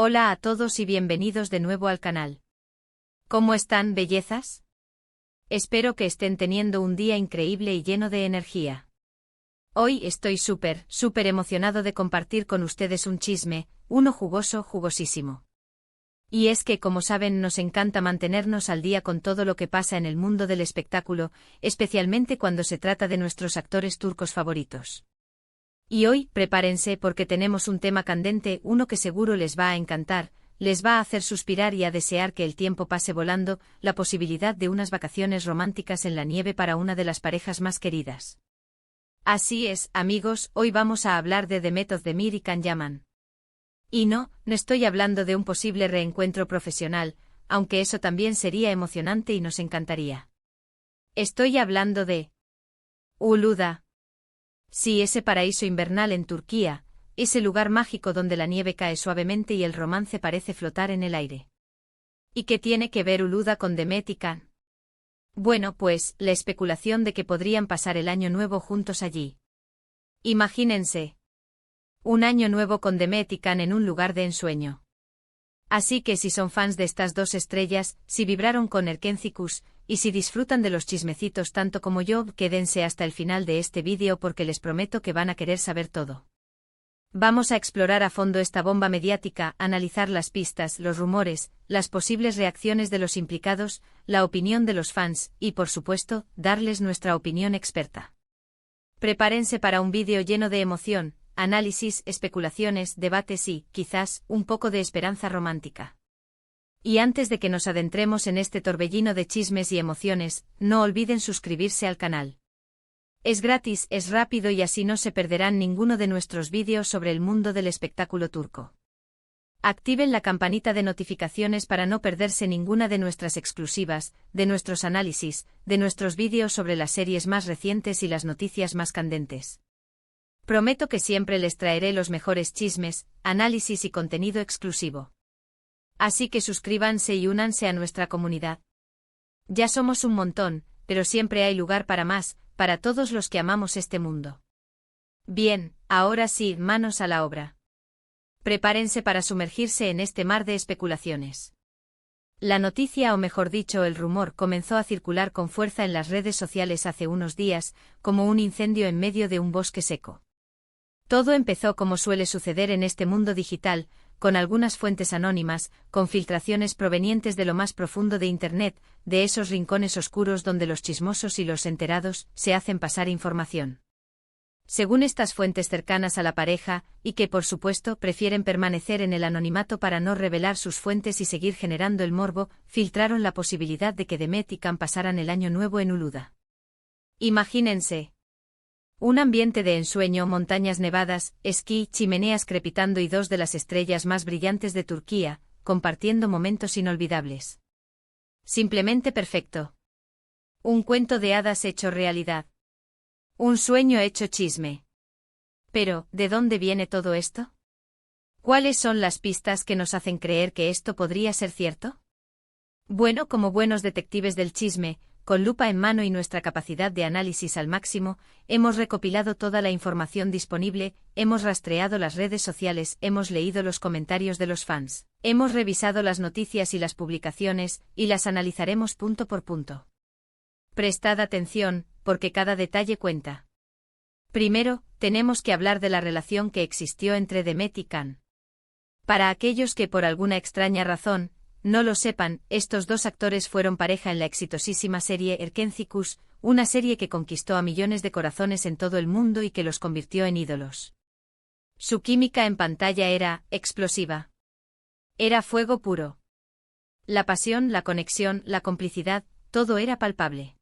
Hola a todos y bienvenidos de nuevo al canal. ¿Cómo están, bellezas? Espero que estén teniendo un día increíble y lleno de energía. Hoy estoy súper emocionado de compartir con ustedes un chisme, uno jugoso, jugosísimo. Y es que, como saben, nos encanta mantenernos al día con todo lo que pasa en el mundo del espectáculo, especialmente cuando se trata de nuestros actores turcos favoritos. Y hoy, prepárense porque tenemos un tema candente, uno que seguro les va a encantar, les va a hacer suspirar y a desear que el tiempo pase volando, la posibilidad de unas vacaciones románticas en la nieve para una de las parejas más queridas. Así es, amigos, hoy vamos a hablar de Demet Özdemir y Can Yaman. Y no estoy hablando de un posible reencuentro profesional, aunque eso también sería emocionante y nos encantaría. Estoy hablando de Uludağ. Sí, ese paraíso invernal en Turquía, ese lugar mágico donde la nieve cae suavemente y el romance parece flotar en el aire. ¿Y qué tiene que ver Uludağ con Demet y Can? Bueno, pues, la especulación de que podrían pasar el año nuevo juntos allí. Imagínense. Un año nuevo con Demet y Can en un lugar de ensueño. Así que si son fans de estas dos estrellas, si vibraron con Erkencikus, y si disfrutan de los chismecitos tanto como yo, quédense hasta el final de este vídeo porque les prometo que van a querer saber todo. Vamos a explorar a fondo esta bomba mediática, analizar las pistas, los rumores, las posibles reacciones de los implicados, la opinión de los fans, y por supuesto, darles nuestra opinión experta. Prepárense para un vídeo lleno de emoción, análisis, especulaciones, debates y, quizás, un poco de esperanza romántica. Y antes de que nos adentremos en este torbellino de chismes y emociones, no olviden suscribirse al canal. Es gratis, es rápido y así no se perderán ninguno de nuestros vídeos sobre el mundo del espectáculo turco. Activen la campanita de notificaciones para no perderse ninguna de nuestras exclusivas, de nuestros análisis, de nuestros vídeos sobre las series más recientes y las noticias más candentes. Prometo que siempre les traeré los mejores chismes, análisis y contenido exclusivo. Así que suscríbanse y únanse a nuestra comunidad. Ya somos un montón, pero siempre hay lugar para más, para todos los que amamos este mundo. Bien, ahora sí, manos a la obra. Prepárense para sumergirse en este mar de especulaciones. La noticia, o mejor dicho, el rumor, comenzó a circular con fuerza en las redes sociales hace unos días, como un incendio en medio de un bosque seco. Todo empezó como suele suceder en este mundo digital, con algunas fuentes anónimas, con filtraciones provenientes de lo más profundo de Internet, de esos rincones oscuros donde los chismosos y los enterados se hacen pasar información. Según estas fuentes cercanas a la pareja, y que por supuesto prefieren permanecer en el anonimato para no revelar sus fuentes y seguir generando el morbo, filtraron la posibilidad de que Demet y Can pasaran el año nuevo en Uludağ. Imagínense. Un ambiente de ensueño, montañas nevadas, esquí, chimeneas crepitando y dos de las estrellas más brillantes de Turquía, compartiendo momentos inolvidables. Simplemente perfecto. Un cuento de hadas hecho realidad. Un sueño hecho chisme. Pero, ¿de dónde viene todo esto? ¿Cuáles son las pistas que nos hacen creer que esto podría ser cierto? Bueno, como buenos detectives del chisme, con lupa en mano y nuestra capacidad de análisis al máximo, hemos recopilado toda la información disponible, hemos rastreado las redes sociales, hemos leído los comentarios de los fans, hemos revisado las noticias y las publicaciones, y las analizaremos punto por punto. Prestad atención, porque cada detalle cuenta. Primero, tenemos que hablar de la relación que existió entre Demet y Can. Para aquellos que por alguna extraña razón no lo sepan, estos dos actores fueron pareja en la exitosísima serie Erkencikus, una serie que conquistó a millones de corazones en todo el mundo y que los convirtió en ídolos. Su química en pantalla era explosiva. Era fuego puro. La pasión, la conexión, la complicidad, todo era palpable.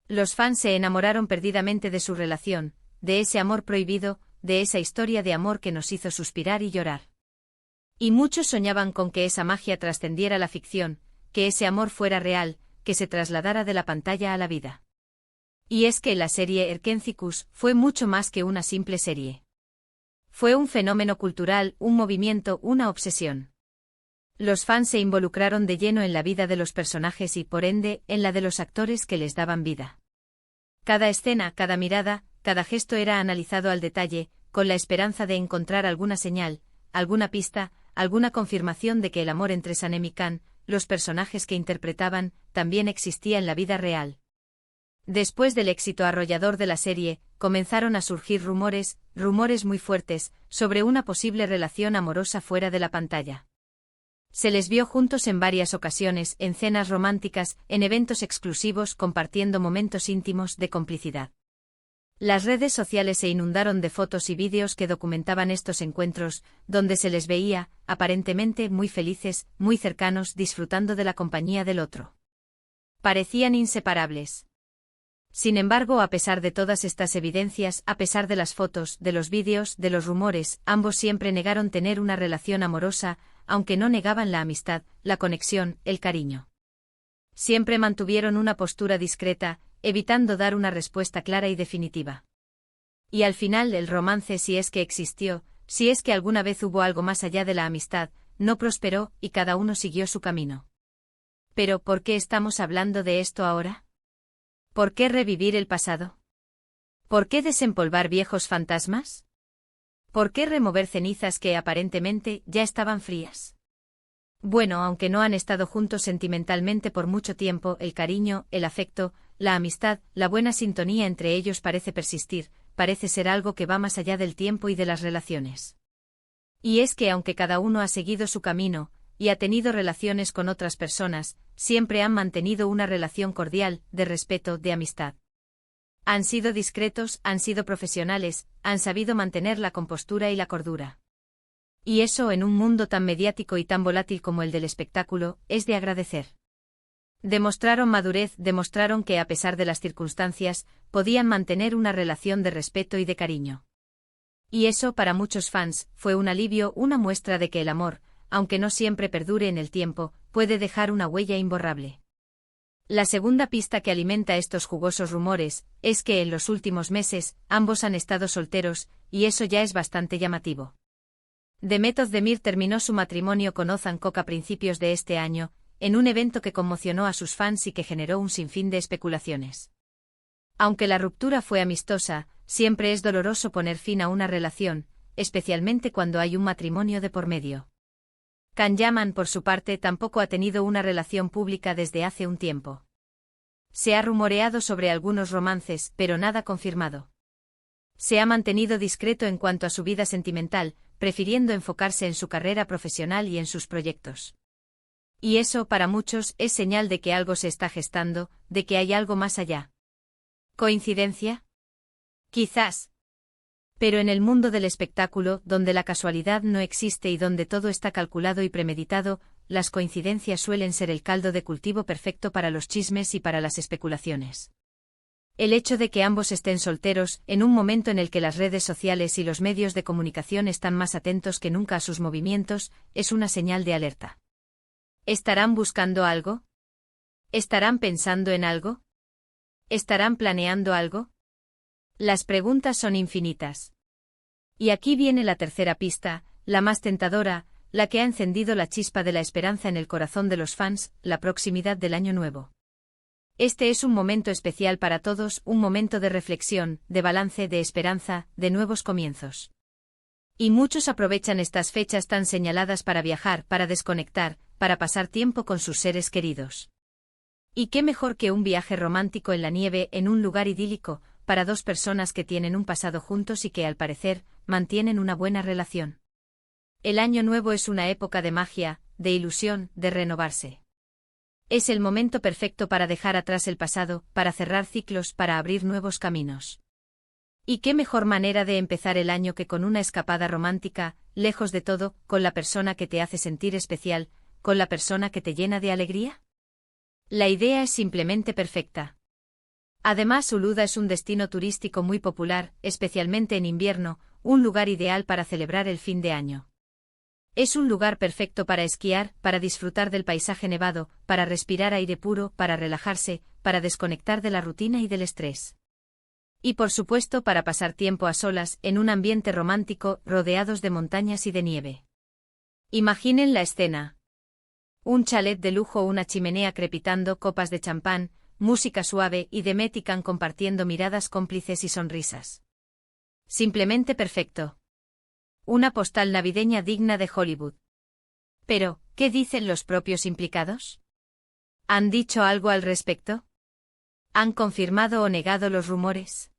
Los fans se enamoraron perdidamente de su relación, de ese amor prohibido, de esa historia de amor que nos hizo suspirar y llorar. Y muchos soñaban con que esa magia trascendiera la ficción, que ese amor fuera real, que se trasladara de la pantalla a la vida. Y es que la serie Erkencikus fue mucho más que una simple serie. Fue un fenómeno cultural, un movimiento, una obsesión. Los fans se involucraron de lleno en la vida de los personajes y, por ende, en la de los actores que les daban vida. Cada escena, cada mirada, cada gesto era analizado al detalle, con la esperanza de encontrar alguna señal, alguna pista, alguna confirmación de que el amor entre Sanem y Khan, los personajes que interpretaban, también existía en la vida real. Después del éxito arrollador de la serie, comenzaron a surgir rumores muy fuertes, sobre una posible relación amorosa fuera de la pantalla. Se les vio juntos en varias ocasiones, en cenas románticas, en eventos exclusivos, compartiendo momentos íntimos de complicidad. Las redes sociales se inundaron de fotos y vídeos que documentaban estos encuentros, donde se les veía, aparentemente muy felices, muy cercanos, disfrutando de la compañía del otro. Parecían inseparables. Sin embargo, a pesar de todas estas evidencias, a pesar de las fotos, de los vídeos, de los rumores, ambos siempre negaron tener una relación amorosa, aunque no negaban la amistad, la conexión, el cariño. Siempre mantuvieron una postura discreta, evitando dar una respuesta clara y definitiva. Y al final el romance, si es que existió, si es que alguna vez hubo algo más allá de la amistad, no prosperó y cada uno siguió su camino. Pero, ¿por qué estamos hablando de esto ahora? ¿Por qué revivir el pasado? ¿Por qué desempolvar viejos fantasmas? ¿Por qué remover cenizas que aparentemente ya estaban frías? Bueno, aunque no han estado juntos sentimentalmente por mucho tiempo, el cariño, el afecto, la amistad, la buena sintonía entre ellos parece persistir, parece ser algo que va más allá del tiempo y de las relaciones. Y es que aunque cada uno ha seguido su camino, y ha tenido relaciones con otras personas, siempre han mantenido una relación cordial, de respeto, de amistad. Han sido discretos, han sido profesionales, han sabido mantener la compostura y la cordura. Y eso, en un mundo tan mediático y tan volátil como el del espectáculo, es de agradecer. Demostraron madurez, demostraron que a pesar de las circunstancias, podían mantener una relación de respeto y de cariño. Y eso, para muchos fans, fue un alivio, una muestra de que el amor, aunque no siempre perdure en el tiempo, puede dejar una huella imborrable. La segunda pista que alimenta estos jugosos rumores, es que en los últimos meses, ambos han estado solteros, y eso ya es bastante llamativo. Demet Özdemir terminó su matrimonio con Ozan Koç a principios de este año, en un evento que conmocionó a sus fans y que generó un sinfín de especulaciones. Aunque la ruptura fue amistosa, siempre es doloroso poner fin a una relación, especialmente cuando hay un matrimonio de por medio. Can Yaman, por su parte, tampoco ha tenido una relación pública desde hace un tiempo. Se ha rumoreado sobre algunos romances, pero nada confirmado. Se ha mantenido discreto en cuanto a su vida sentimental, prefiriendo enfocarse en su carrera profesional y en sus proyectos. Y eso, para muchos, es señal de que algo se está gestando, de que hay algo más allá. ¿Coincidencia? Quizás. Pero en el mundo del espectáculo, donde la casualidad no existe y donde todo está calculado y premeditado, las coincidencias suelen ser el caldo de cultivo perfecto para los chismes y para las especulaciones. El hecho de que ambos estén solteros, en un momento en el que las redes sociales y los medios de comunicación están más atentos que nunca a sus movimientos, es una señal de alerta. ¿Estarán buscando algo? ¿Estarán pensando en algo? ¿Estarán planeando algo? Las preguntas son infinitas. Y aquí viene la tercera pista, la más tentadora, la que ha encendido la chispa de la esperanza en el corazón de los fans, la proximidad del Año Nuevo. Este es un momento especial para todos, un momento de reflexión, de balance, de esperanza, de nuevos comienzos. Y muchos aprovechan estas fechas tan señaladas para viajar, para desconectar, para pasar tiempo con sus seres queridos. ¿Y qué mejor que un viaje romántico en la nieve, en un lugar idílico, para dos personas que tienen un pasado juntos y que, al parecer, mantienen una buena relación? El Año Nuevo es una época de magia, de ilusión, de renovarse. Es el momento perfecto para dejar atrás el pasado, para cerrar ciclos, para abrir nuevos caminos. ¿Y qué mejor manera de empezar el año que con una escapada romántica, lejos de todo, con la persona que te hace sentir especial, con la persona que te llena de alegría? La idea es simplemente perfecta. Además, Uluda es un destino turístico muy popular, especialmente en invierno, un lugar ideal para celebrar el fin de año. Es un lugar perfecto para esquiar, para disfrutar del paisaje nevado, para respirar aire puro, para relajarse, para desconectar de la rutina y del estrés. Y por supuesto para pasar tiempo a solas, en un ambiente romántico, rodeados de montañas y de nieve. Imaginen la escena. Un chalet de lujo, una chimenea crepitando, copas de champán, música suave y Demet y Can compartiendo miradas cómplices y sonrisas. Simplemente perfecto. Una postal navideña digna de Hollywood. Pero, ¿qué dicen los propios implicados? ¿Han dicho algo al respecto? ¿Han confirmado o negado los rumores?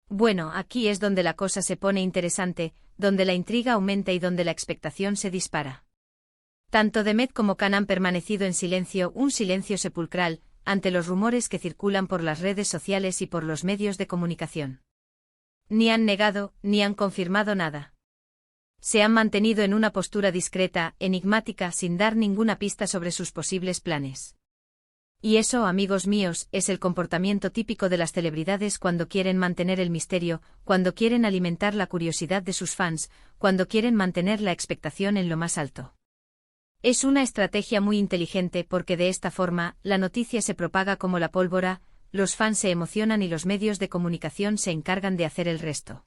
Bueno, aquí es donde la cosa se pone interesante, donde la intriga aumenta y donde la expectación se dispara. Tanto Demet como Khan han permanecido en silencio, un silencio sepulcral, ante los rumores que circulan por las redes sociales y por los medios de comunicación. Ni han negado, ni han confirmado nada. Se han mantenido en una postura discreta, enigmática, sin dar ninguna pista sobre sus posibles planes. Y eso, amigos míos, es el comportamiento típico de las celebridades cuando quieren mantener el misterio, cuando quieren alimentar la curiosidad de sus fans, cuando quieren mantener la expectación en lo más alto. Es una estrategia muy inteligente porque de esta forma, la noticia se propaga como la pólvora, los fans se emocionan y los medios de comunicación se encargan de hacer el resto.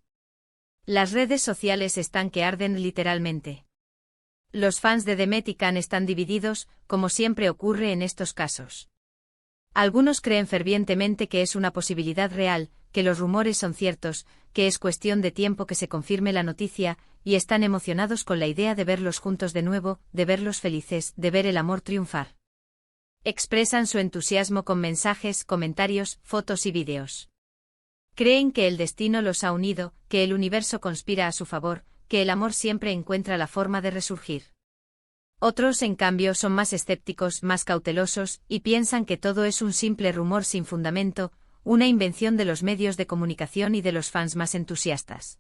Las redes sociales están que arden literalmente. Los fans de Demet y Khan están divididos, como siempre ocurre en estos casos. Algunos creen fervientemente que es una posibilidad real, que los rumores son ciertos, que es cuestión de tiempo que se confirme la noticia, y están emocionados con la idea de verlos juntos de nuevo, de verlos felices, de ver el amor triunfar. Expresan su entusiasmo con mensajes, comentarios, fotos y vídeos. Creen que el destino los ha unido, que el universo conspira a su favor, que el amor siempre encuentra la forma de resurgir. Otros, en cambio, son más escépticos, más cautelosos, y piensan que todo es un simple rumor sin fundamento, una invención de los medios de comunicación y de los fans más entusiastas.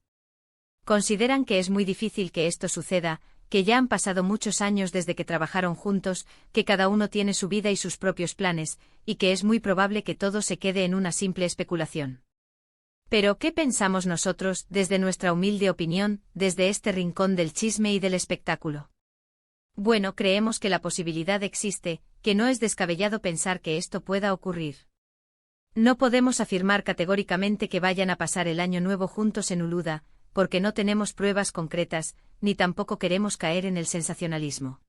Consideran que es muy difícil que esto suceda, que ya han pasado muchos años desde que trabajaron juntos, que cada uno tiene su vida y sus propios planes, y que es muy probable que todo se quede en una simple especulación. Pero, ¿qué pensamos nosotros, desde nuestra humilde opinión, desde este rincón del chisme y del espectáculo? Bueno, creemos que la posibilidad existe, que no es descabellado pensar que esto pueda ocurrir. No podemos afirmar categóricamente que vayan a pasar el año nuevo juntos en Uluda, porque no tenemos pruebas concretas, ni tampoco queremos caer en el sensacionalismo.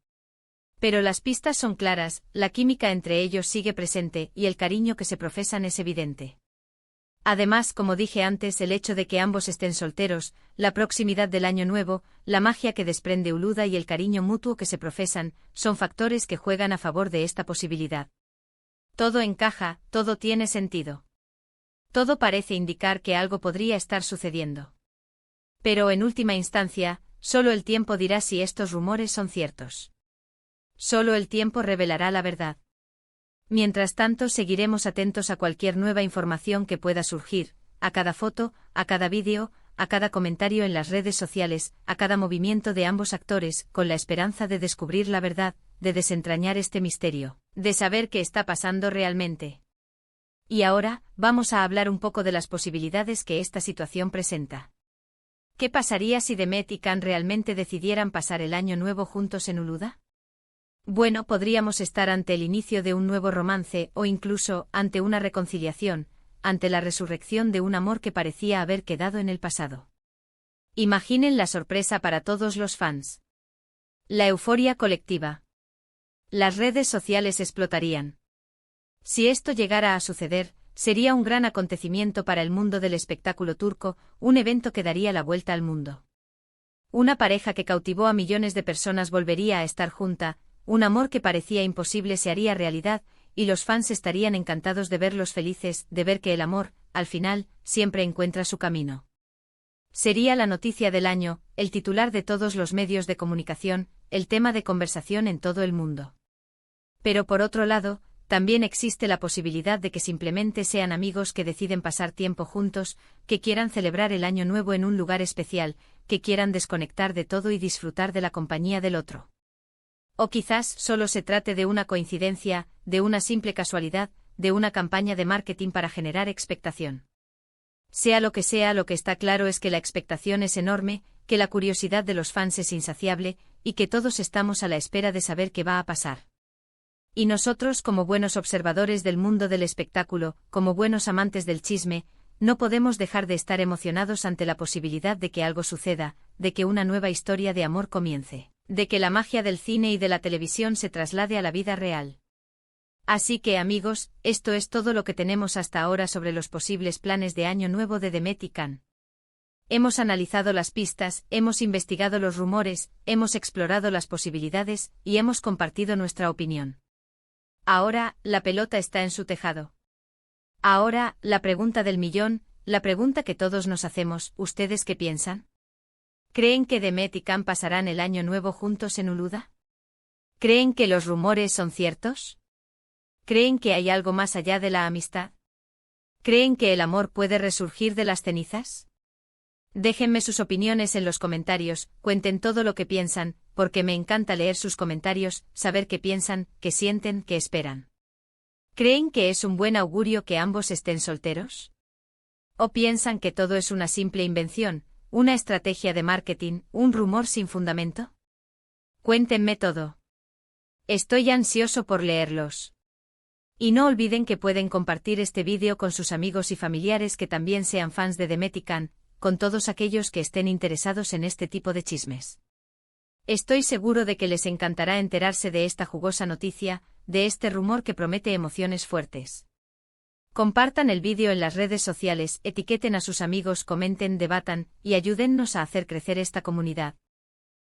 Pero las pistas son claras, la química entre ellos sigue presente y el cariño que se profesan es evidente. Además, como dije antes, el hecho de que ambos estén solteros, la proximidad del año nuevo, la magia que desprende Uluda y el cariño mutuo que se profesan, son factores que juegan a favor de esta posibilidad. Todo encaja, todo tiene sentido. Todo parece indicar que algo podría estar sucediendo. Pero en última instancia, solo el tiempo dirá si estos rumores son ciertos. Solo el tiempo revelará la verdad. Mientras tanto, seguiremos atentos a cualquier nueva información que pueda surgir, a cada foto, a cada vídeo, a cada comentario en las redes sociales, a cada movimiento de ambos actores, con la esperanza de descubrir la verdad, de desentrañar este misterio, de saber qué está pasando realmente. Y ahora, vamos a hablar un poco de las posibilidades que esta situación presenta. ¿Qué pasaría si Demet y Khan realmente decidieran pasar el año nuevo juntos en Uluda? Bueno, podríamos estar ante el inicio de un nuevo romance o incluso ante una reconciliación, ante la resurrección de un amor que parecía haber quedado en el pasado. Imaginen la sorpresa para todos los fans. La euforia colectiva. Las redes sociales explotarían. Si esto llegara a suceder, sería un gran acontecimiento para el mundo del espectáculo turco, un evento que daría la vuelta al mundo. Una pareja que cautivó a millones de personas volvería a estar junta, un amor que parecía imposible se haría realidad, y los fans estarían encantados de verlos felices, de ver que el amor, al final, siempre encuentra su camino. Sería la noticia del año, el titular de todos los medios de comunicación, el tema de conversación en todo el mundo. Pero por otro lado, también existe la posibilidad de que simplemente sean amigos que deciden pasar tiempo juntos, que quieran celebrar el año nuevo en un lugar especial, que quieran desconectar de todo y disfrutar de la compañía del otro. O quizás solo se trate de una coincidencia, de una simple casualidad, de una campaña de marketing para generar expectación. Sea, lo que está claro es que la expectación es enorme, que la curiosidad de los fans es insaciable, y que todos estamos a la espera de saber qué va a pasar. Y nosotros, como buenos observadores del mundo del espectáculo, como buenos amantes del chisme, no podemos dejar de estar emocionados ante la posibilidad de que algo suceda, de que una nueva historia de amor comience, de que la magia del cine y de la televisión se traslade a la vida real. Así que, amigos, esto es todo lo que tenemos hasta ahora sobre los posibles planes de Año Nuevo de Demet y Khan. Hemos analizado las pistas, hemos investigado los rumores, hemos explorado las posibilidades y hemos compartido nuestra opinión. Ahora, la pelota está en su tejado. Ahora, la pregunta del millón, la pregunta que todos nos hacemos, ¿ustedes qué piensan? ¿Creen que Demet y Khan pasarán el año nuevo juntos en Uluda? ¿Creen que los rumores son ciertos? ¿Creen que hay algo más allá de la amistad? ¿Creen que el amor puede resurgir de las cenizas? Déjenme sus opiniones en los comentarios, cuenten todo lo que piensan, porque me encanta leer sus comentarios, saber qué piensan, qué sienten, qué esperan. ¿Creen que es un buen augurio que ambos estén solteros? ¿O piensan que todo es una simple invención, una estrategia de marketing, un rumor sin fundamento? Cuéntenme todo. Estoy ansioso por leerlos. Y no olviden que pueden compartir este vídeo con sus amigos y familiares que también sean fans de Demet y Khan, con todos aquellos que estén interesados en este tipo de chismes. Estoy seguro de que les encantará enterarse de esta jugosa noticia, de este rumor que promete emociones fuertes. Compartan el vídeo en las redes sociales, etiqueten a sus amigos, comenten, debatan, y ayúdennos a hacer crecer esta comunidad.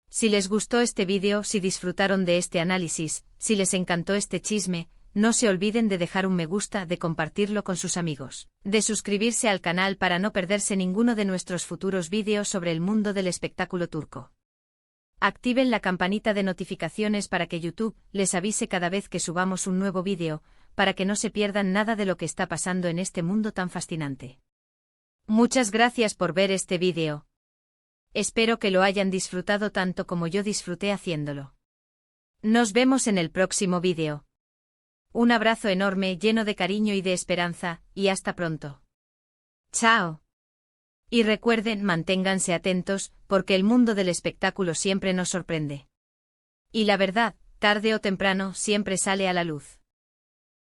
Si les gustó este vídeo, si disfrutaron de este análisis, si les encantó este chisme, no se olviden de dejar un me gusta, de compartirlo con sus amigos, de suscribirse al canal para no perderse ninguno de nuestros futuros vídeos sobre el mundo del espectáculo turco. Activen la campanita de notificaciones para que YouTube les avise cada vez que subamos un nuevo vídeo, para que no se pierdan nada de lo que está pasando en este mundo tan fascinante. Muchas gracias por ver este vídeo. Espero que lo hayan disfrutado tanto como yo disfruté haciéndolo. Nos vemos en el próximo vídeo. Un abrazo enorme lleno de cariño y de esperanza, y hasta pronto. Chao. Y recuerden, manténganse atentos, porque el mundo del espectáculo siempre nos sorprende. Y la verdad, tarde o temprano, siempre sale a la luz.